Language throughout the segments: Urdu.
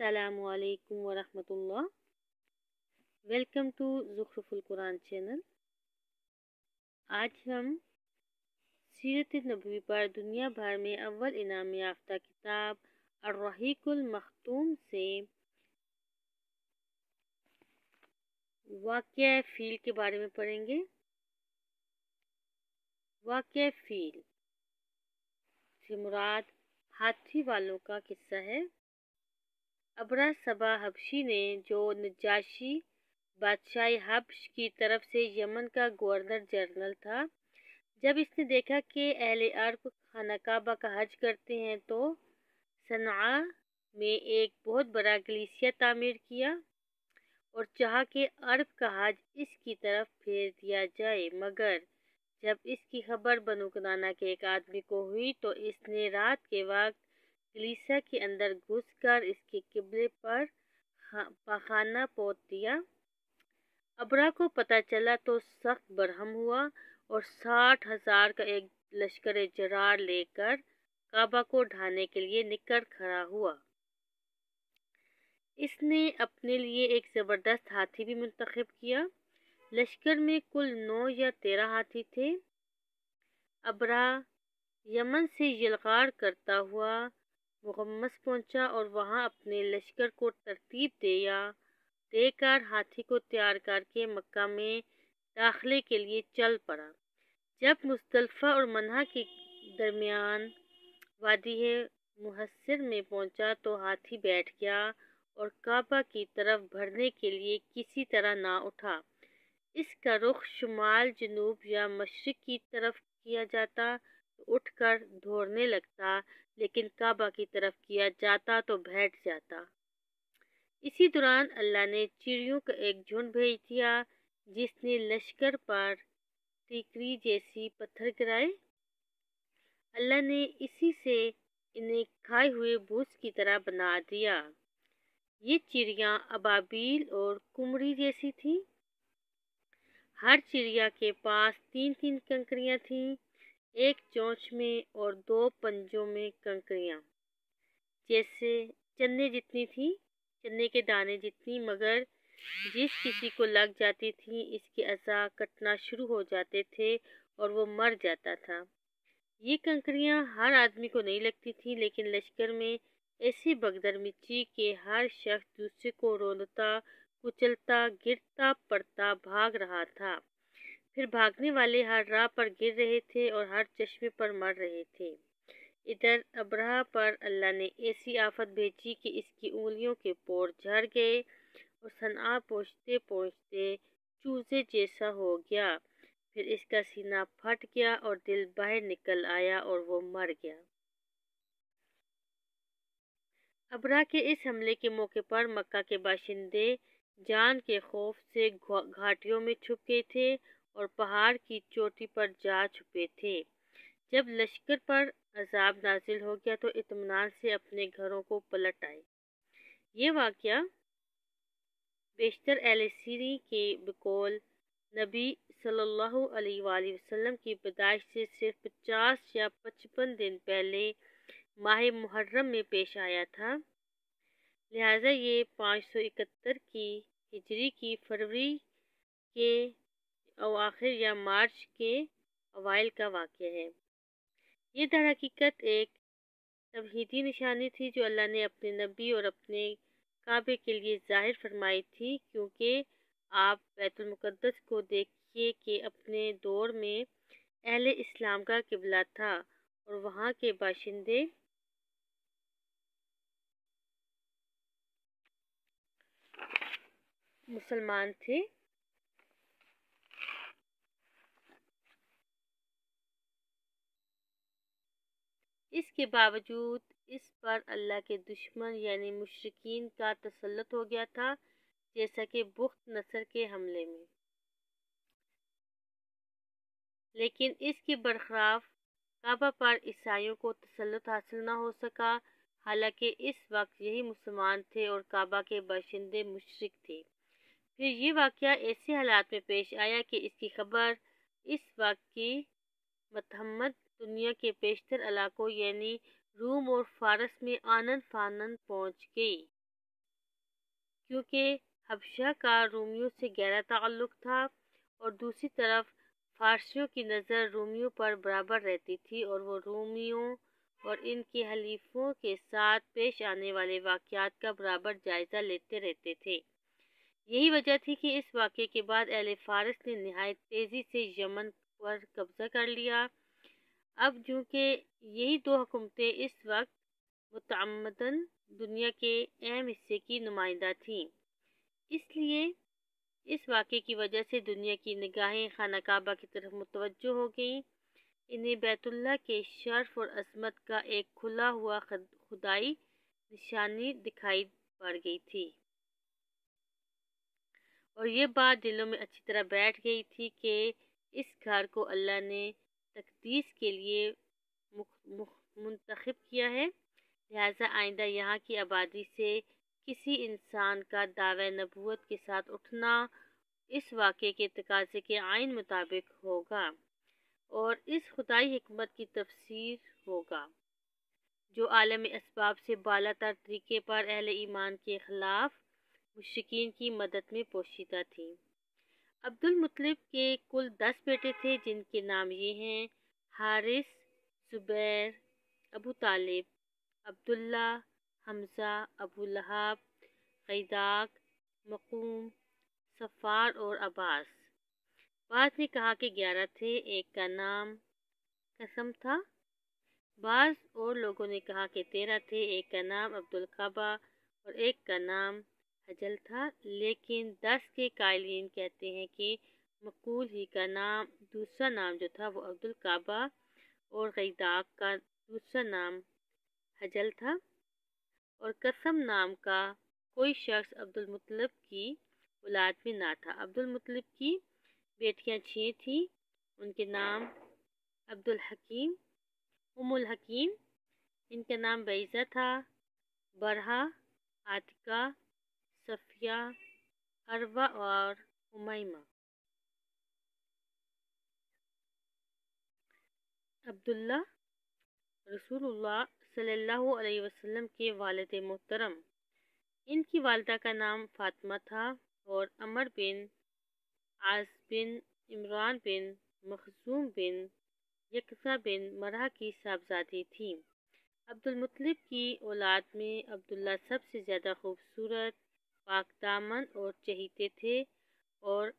السلام علیکم ورحمۃ اللہ۔ ویلکم ٹو زخرف القرآن چینل۔ آج ہم سیرت نبوی پر دنیا بھر میں اول انعام یافتہ کتاب الرحیق المختوم سے واقعہ فیل کے بارے میں پڑھیں گے۔ واقعہ فیل سے مراد ہاتھی والوں کا قصہ ہے۔ ابرہ صبا حبشی نے، جو نجاشی بادشاہ حبش کی طرف سے یمن کا گورنر جنرل تھا، جب اس نے دیکھا کہ اہل عرب خانہ کعبہ کا حج کرتے ہیں تو صنعاء میں ایک بہت بڑا کلیسا تعمیر کیا اور چاہا کہ عرب کا حج اس کی طرف پھیر دیا جائے، مگر جب اس کی خبر بنو کنانہ کے ایک آدمی کو ہوئی تو اس نے رات کے وقت کلیسا کے اندر گھس کر اس کے قبلے پر پاخانہ پوت دیا۔ ابرہ کو پتہ چلا تو سخت برہم ہوا اور 60,000 کا ایک لشکر جرار لے کر کعبہ کو ڈھانے کے لیے نکل کھڑا ہوا۔ اس نے اپنے لیے ایک زبردست ہاتھی بھی منتخب کیا۔ لشکر میں کل 9 یا 13 ہاتھی تھے۔ ابرہ یمن سے یلغار کرتا ہوا مغمس پہنچا اور وہاں اپنے لشکر کو ترتیب دے کر ہاتھی کو تیار کر کے مکہ میں داخلے کے لیے چل پڑا۔ جب مزدلفہ اور منہا کے درمیان وادی محصر میں پہنچا تو ہاتھی بیٹھ گیا اور کعبہ کی طرف بڑھنے کے لیے کسی طرح نہ اٹھا۔ اس کا رخ شمال، جنوب یا مشرق کی طرف کیا جاتا تو اٹھ کر دوڑنے لگتا، لیکن کعبہ کی طرف کیا جاتا تو بیٹھ جاتا۔ اسی دوران اللہ نے چڑیوں کا ایک جھنڈ بھیج دیا جس نے لشکر پر ٹیکری جیسی پتھر گرائے۔ اللہ نے اسی سے انہیں کھائے ہوئے بھوس کی طرح بنا دیا۔ یہ چڑیاں ابابیل اور قمری جیسی تھیں۔ ہر چڑیا کے پاس 3 کنکریاں تھیں، ایک چونچ میں اور 2 پنجوں میں۔ کنکریاں جیسے چنے جتنی تھیں، چنے کے دانے جتنی، مگر جس کسی کو لگ جاتی تھیں اس کے اعضاء کٹنا شروع ہو جاتے تھے اور وہ مر جاتا تھا۔ یہ کنکریاں ہر آدمی کو نہیں لگتی تھیں، لیکن لشکر میں ایسی بھگدڑ مچی کہ ہر شخص دوسرے کو رونتا، کچلتا، گرتا پڑتا بھاگ رہا تھا۔ پھر بھاگنے والے ہر راہ پر گر رہے تھے اور ہر چشمے پر مر رہے تھے۔ ادھر ابرہہ پر اللہ نے ایسی آفت بھیجی کہ اس کی انگلیوں کے پور جھڑ گئے اور صنعاء پہنچتے پہنچتے چوزے جیسا ہو گیا۔ پھر اس کا سینہ پھٹ گیا اور دل باہر نکل آیا اور وہ مر گیا۔ ابرہہ کے اس حملے کے موقع پر مکہ کے باشندے جان کے خوف سے گھاٹیوں میں چھپ گئے تھے اور پہاڑ کی چوٹی پر جا چھپے تھے۔ جب لشکر پر عذاب نازل ہو گیا تو اطمینان سے اپنے گھروں کو پلٹ آئے۔ یہ واقعہ بیشتر اہل سیر کے بقول نبی صلی اللہ علیہ وآلہ وسلم کی پیدائش سے صرف 50 یا 55 دن پہلے ماہ محرم میں پیش آیا تھا، لہٰذا یہ 571 کی ہجری کی فروری کے اواخر یا مارچ کے اوائل کا واقعہ ہے۔ یہ در حقیقت ایک توحیدی نشانی تھی جو اللہ نے اپنے نبی اور اپنے کعبے کے لیے ظاہر فرمائی تھی، کیونکہ آپ بیت المقدس کو دیکھیے کہ اپنے دور میں اہل اسلام کا قبلہ تھا اور وہاں کے باشندے مسلمان تھے۔ اس کے باوجود اس پر اللہ کے دشمن یعنی مشرکین کا تسلط ہو گیا تھا، جیسا کہ بخت نصر کے حملے میں۔ لیکن اس کے برخلاف کعبہ پر عیسائیوں کو تسلط حاصل نہ ہو سکا، حالانکہ اس وقت یہی مسلمان تھے اور کعبہ کے باشندے مشرک تھے۔ پھر یہ واقعہ ایسے حالات میں پیش آیا کہ اس کی خبر اس وقت کی متحمد دنیا کے بیشتر علاقوں یعنی روم اور فارس میں آنن فانن پہنچ گئی۔ کیونکہ حبشہ کا رومیوں سے گہرا تعلق تھا اور دوسری طرف فارسیوں کی نظر رومیوں پر برابر رہتی تھی اور وہ رومیوں اور ان کے حلیفوں کے ساتھ پیش آنے والے واقعات کا برابر جائزہ لیتے رہتے تھے۔ یہی وجہ تھی کہ اس واقعے کے بعد اہل فارس نے نہایت تیزی سے یمن پر قبضہ کر لیا۔ اب چونکہ یہی دو حکومتیں اس وقت متعمدن دنیا کے اہم حصے کی نمائندہ تھیں، اس لیے اس واقعے کی وجہ سے دنیا کی نگاہیں خانہ کعبہ کی طرف متوجہ ہو گئیں۔ انہیں بیت اللہ کے شرف اور عظمت کا ایک کھلا ہوا خدائی نشانی دکھائی پڑ گئی تھی، اور یہ بات دلوں میں اچھی طرح بیٹھ گئی تھی کہ اس گھر کو اللہ نے تقدیس کے لیے منتخب کیا ہے، لہٰذا آئندہ یہاں کی آبادی سے کسی انسان کا دعوی نبوت کے ساتھ اٹھنا اس واقعے کے تقاضے کے عین مطابق ہوگا اور اس خدائی حکمت کی تفسیر ہوگا جو عالم اسباب سے بالا تر طریقے پر اہل ایمان کے خلاف مشرکین کی مدد میں پوشیدہ تھی۔ عبد المطلب کے کل 10 بیٹے تھے، جن کے نام یہ ہیں: حارث، زبیر، ابو طالب، عبداللہ، حمزہ، ابو لہب، قیداق، مقوم، صفار اور عباس۔ بعض نے کہا کہ 11 تھے، ایک کا نام قسم تھا۔ بعض اور لوگوں نے کہا کہ 13 تھے، ایک کا نام عبدالقبہ اور ایک کا نام حجل تھا، لیکن 10 کے قائلین کہتے ہیں کہ مقول ہی کا نام دوسرا نام جو تھا وہ عبدالقبہ اور قیداق کا دوسرا نام حجل تھا، اور قسم نام کا کوئی شخص عبد المطلب کی اولاد میں نہ تھا۔ عبد المطلب کی بیٹیاں 6 تھیں، ان کے نام عبد الحکیم، ام الحکیم، ان کا نام بعیزہ تھا، برہا، عاتقہ، صفیہ، عروہ اور امیمہ۔ عبداللہ رسول اللہ صلی اللہ علیہ وسلم کے والد محترم، ان کی والدہ کا نام فاطمہ تھا اور عمر بن عاص بن عمران بن مخزوم بن یکسا بن مرہ کی صاحبزادی تھیں۔ عبد المطلب کی اولاد میں عبداللہ سب سے زیادہ خوبصورت، پاک دامن اور چہیتے تھے اور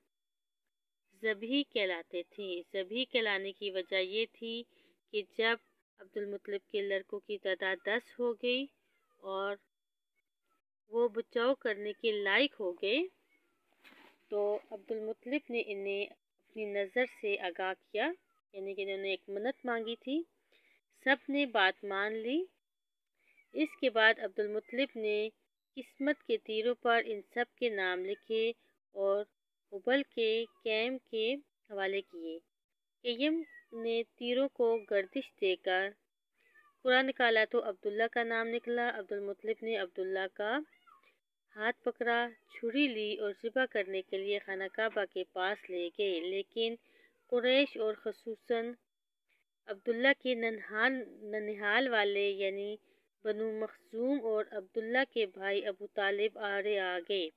ذبیح کہلاتے تھے۔ ذبیح کہلانے کی وجہ یہ تھی کہ جب عبد المطلب کے لڑکوں کی تعداد 10 ہو گئی اور وہ بچاؤ کرنے کے لائق ہو گئے تو عبد المطلب نے انہیں اپنی نظر سے آگاہ کیا، یعنی کہ انہوں نے ایک منت مانگی تھی۔ سب نے بات مان لی۔ اس کے بعد عبد المطلب نے قسمت کے تیروں پر ان سب کے نام لکھے اور حبل کے کیم کے حوالے کیے۔ کیم نے تیروں کو گردش دے کر قرآ نکالا تو عبداللہ کا نام نکلا۔ عبد المطلب نے عبداللہ کا ہاتھ پکڑا، چھری لی اور ذبح کرنے کے لیے خانہ کعبہ کے پاس لے گئے، لیکن قریش اور خصوصاً عبداللہ کے ننہال والے یعنی بنو مخزوم اور عبداللہ کے بھائی ابو طالب آڑے آ گئے۔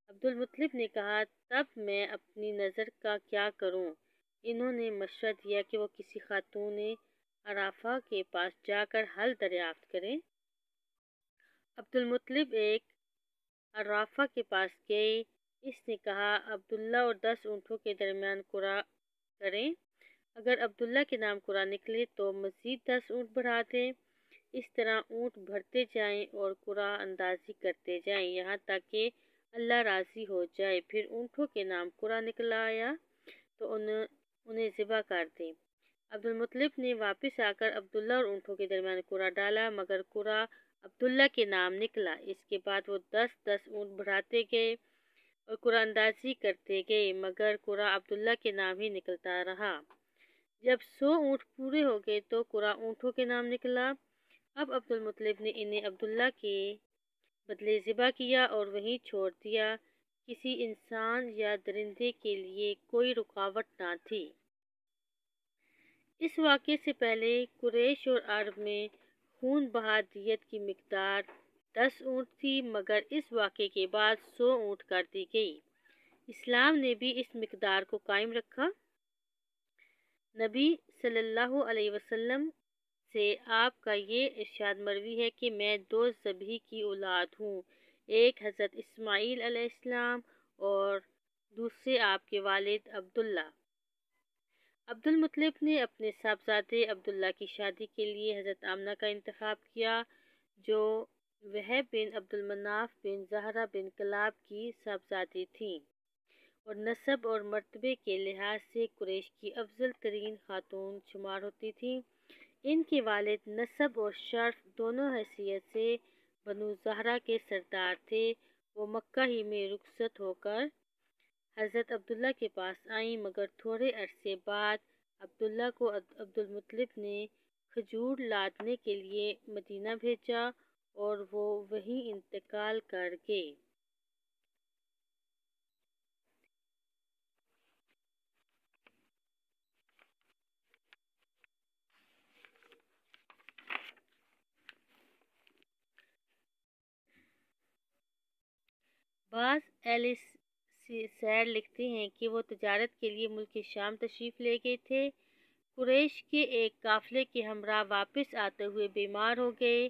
عبد المطلب نے کہا، تب میں اپنی نظر کا کیا کروں؟ انہوں نے مشورہ دیا کہ وہ کسی خاتون عرافہ کے پاس جا کر حل دریافت کریں۔ عبد المطلب ایک عرافہ کے پاس گئے۔ اس نے کہا، عبداللہ اور 10 اونٹوں کے درمیان قرعہ کریں، اگر عبداللہ کے نام قرعہ نکلے تو مزید 10 اونٹ بڑھا دیں۔ اس طرح اونٹ بڑھتے جائیں اور قرعہ اندازی کرتے جائیں یہاں تک کہ اللہ راضی ہو جائے، پھر اونٹوں کے نام قرعہ نکل آیا تو انہیں ذبح کر دیں۔ عبد المطلب نے واپس آ کر عبداللہ اور اونٹوں کے درمیان قرعہ ڈالا، مگر قرعہ عبداللہ کے نام نکلا۔ اس کے بعد وہ 10 اونٹ بڑھاتے گئے اور قرعہ اندازی کرتے گئے، مگر قرعہ عبداللہ کے نام ہی نکلتا رہا۔ جب 100 اونٹ پورے ہو گئے تو قرعہ اونٹوں کے نام نکلا۔ اب عبد المطلب نے انہیں عبداللہ کے بدلے ذبح کیا اور وہیں چھوڑ دیا، کسی انسان یا درندے کے لیے کوئی رکاوٹ نہ تھی۔ اس واقعے سے پہلے قریش اور عرب میں خون بہا دیت کی مقدار 10 اونٹ تھی، مگر اس واقعے کے بعد 100 اونٹ کر دی گئی۔ اسلام نے بھی اس مقدار کو قائم رکھا۔ نبی صلی اللہ علیہ وسلم سے آپ کا یہ ارشاد مروی ہے کہ میں 2 ذبیح کی اولاد ہوں، ایک حضرت اسماعیل علیہ السلام اور دوسرے آپ کے والد عبداللہ۔ عبد المطلب نے اپنے صاحبزادے عبداللہ کی شادی کے لیے حضرت آمنہ کا انتخاب کیا، جو وہب بن عبد المناف بن زہرہ بن کلاب کی صاحبزادی تھیں اور نسب اور مرتبے کے لحاظ سے قریش کی افضل ترین خاتون شمار ہوتی تھیں۔ ان کے والد نسب اور شرف دونوں حیثیت سے بنو زہرہ کے سردار تھے۔ وہ مکہ ہی میں رخصت ہو کر حضرت عبداللہ کے پاس آئیں، مگر تھوڑے عرصے بعد عبداللہ کو عبد المطلب نے کھجور لادنے کے لیے مدینہ بھیجا اور وہ وہیں انتقال کر گئے۔ بعض اہل سیر لکھتے ہیں کہ وہ تجارت کے لیے ملک شام تشریف لے گئے تھے۔ قریش کے ایک قافلے کے ہمراہ واپس آتے ہوئے بیمار ہو گئے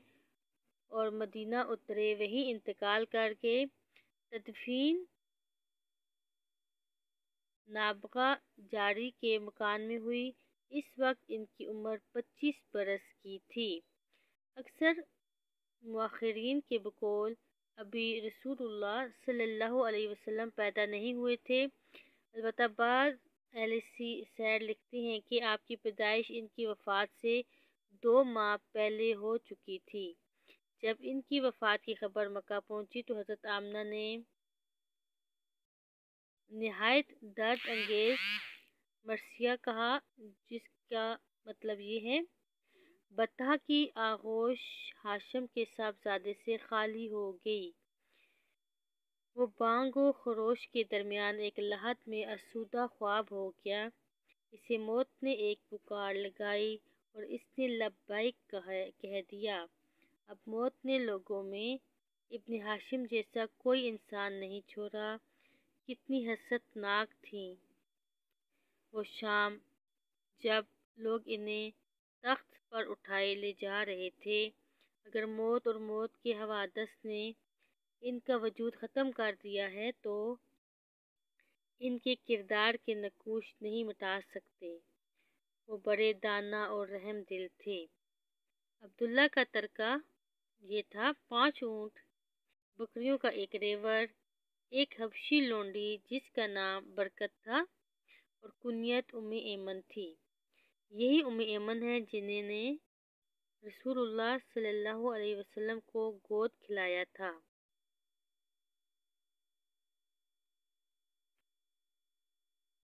اور مدینہ اترے، وہیں انتقال کر گئے۔ تدفین نابغہ جاری کے مکان میں ہوئی۔ اس وقت ان کی عمر 25 برس کی تھی۔ اکثر مؤرخین کے بقول ابھی رسول اللہ صلی اللہ علیہ وسلم پیدا نہیں ہوئے تھے، البتہ بعض اہل سیر لکھتے ہیں کہ آپ کی پیدائش ان کی وفات سے 2 ماہ پہلے ہو چکی تھی۔ جب ان کی وفات کی خبر مکہ پہنچی تو حضرت آمنہ نے نہایت درد انگیز مرثیہ کہا، جس کا مطلب یہ ہے بطحہ کی آغوش ہاشم کے صاحبزادے سے خالی ہو گئی۔ وہ بانگ و خروش کے درمیان ایک لحظت میں آسودہ خواب ہو گیا۔ اسے موت نے ایک پکار لگائی اور اس نے لبیک کہہ دیا۔ اب موت نے لوگوں میں ابن ہاشم جیسا کوئی انسان نہیں چھوڑا۔ کتنی حسرت ناک تھی وہ شام جب لوگ انہیں تخت پر اٹھائے لے جا رہے تھے۔ اگر موت اور موت کے حوادث نے ان کا وجود ختم کر دیا ہے تو ان کے کردار کے نقوش نہیں مٹا سکتے۔ وہ بڑے دانا اور رحم دل تھے۔ عبداللہ کا ترکہ یہ تھا: 5 اونٹ، بکریوں کا ایک ریوڑ، ایک حبشی لونڈی جس کا نام برکت تھا اور کنیت ایمن تھی۔ یہی ایمن ہے جنہیں نے رسول اللہ صلی اللہ علیہ وسلم کو گود کھلایا تھا۔